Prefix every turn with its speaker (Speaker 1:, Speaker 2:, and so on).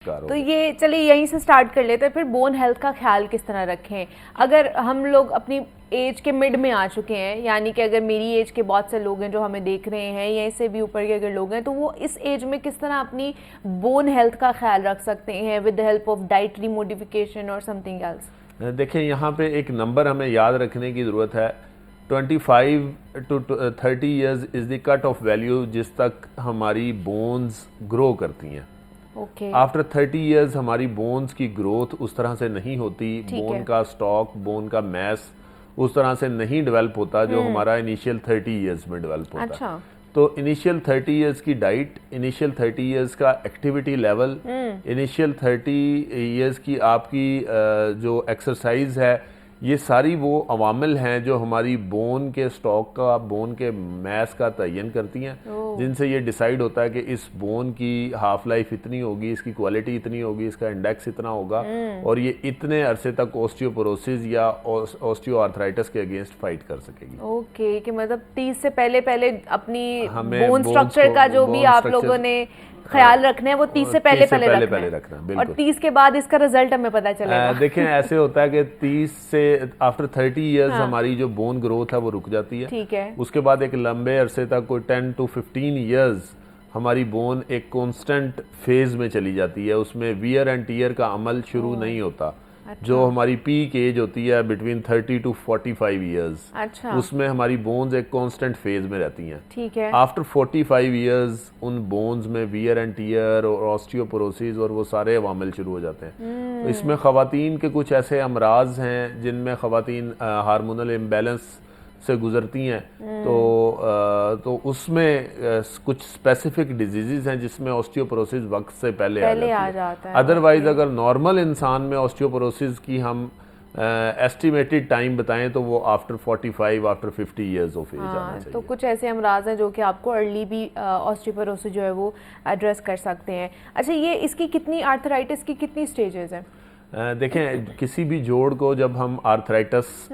Speaker 1: तो ये चलिए यहीं से स्टार्ट कर लेते हैं, फिर बोन हेल्थ का ख्याल किस तरह रखें। अगर हम लोग अपनी एज के मिड में आ चुके हैं, यानी कि अगर मेरी एज के बहुत से लोग हैं जो हमें देख रहे हैं या इससे भी ऊपर के अगर लोग हैं, तो वो इस एज में किस तरह अपनी बोन हेल्थ का ख्याल रख सकते हैं with the help of dietary modification और समथिंग एल्स?
Speaker 2: देखिए, यहाँ पे एक नंबर हमें याद रखने की ज़रूरत है। 25 to 30 years is the cut off value जिस तक हमारी बोन्स ग्रो करती हैं। आफ्टर 30 ईयर्स हमारी बोन्स की ग्रोथ उस तरह से नहीं होती, बोन का स्टॉक, बोन का मैस उस तरह से नहीं डेवलप होता जो हमारा इनिशियल 30 ईयर्स में डेवलप होता है। तो इनिशियल 30 ईयर्स की डाइट, इनिशियल 30 ईयर्स का एक्टिविटी लेवल, इनिशियल 30 ईयर्स की आपकी जो एक्सरसाइज है, ये सारी वो अवामिल हैं जो हमारी बोन के स्टॉक का, बोन के मैस का तयन करती हैं, जिनसे ये डिसाइड होता है कि इस बोन की हाफ लाइफ इतनी होगी, इसकी क्वालिटी इतनी होगी, इसका इंडेक्स इतना होगा और ये इतने अरसे तक ऑस्टियोपोरोसिस या ऑस्टियोआर्थराइटिस के अगेंस्ट फाइट कर सकेगी।
Speaker 1: ओके, कि मतलब 30 से पहले पहले अपनी बोन स्ट्रक्चर का जो भी आप लोगों ने ख्याल रखना है वो 30 से पहले रखना है। और 30 के बाद इसका रिजल्ट हमें पता चलेगा।
Speaker 2: देखें, ऐसे होता है कि 30 से आफ्टर 30 ईयर्स हमारी जो बोन ग्रोथ है वो रुक जाती है।
Speaker 1: ठीक है।
Speaker 2: उसके बाद एक लंबे अरसे तक कोई 10 to 15 ईयर्स हमारी बोन एक कांस्टेंट फेज में चली जाती है, उसमें वियर एंड टियर का अमल शुरू नहीं होता। अच्छा। जो हमारी पीक एज होती है बिटवीन 30 to 45 ईयर्स,
Speaker 1: अच्छा,
Speaker 2: उसमें हमारी बोन्स एक कांस्टेंट फेज में रहती हैं।
Speaker 1: ठीक है।
Speaker 2: आफ्टर 45 ईयर्स उन बोन्स में वियर एंड टियर और ऑस्टियोपोरोसिस और वो सारे अवामिल शुरू हो जाते हैं। तो इसमें ख़वातीन के कुछ ऐसे अमराज हैं जिनमें ख़वातीन हार्मोनल इम्बैलेंस से गुजरती हैं, तो उसमें कुछ स्पेसिफिक डिजीज़ हैं जिसमें ऑस्टियोपोरोसिस वक्त से पहले आ जाता है। अदरवाइज अगर नॉर्मल इंसान में ऑस्टियोपोरोसिस की हम एस्टिमेटेड टाइम बताएं तो वो after 45 after 50 years of age आना चाहिए।
Speaker 1: तो कुछ ऐसे अमराज हैं जो कि आपको अर्ली भी ऑस्टियोपोरोसिस जो है वो एड्रेस कर सकते हैं। अच्छा, ये इसकी कितनी, आर्थराइटिस की कितनी स्टेजेस हैं?
Speaker 2: देखें, किसी भी जोड़ को जब हम आर्थराइटिस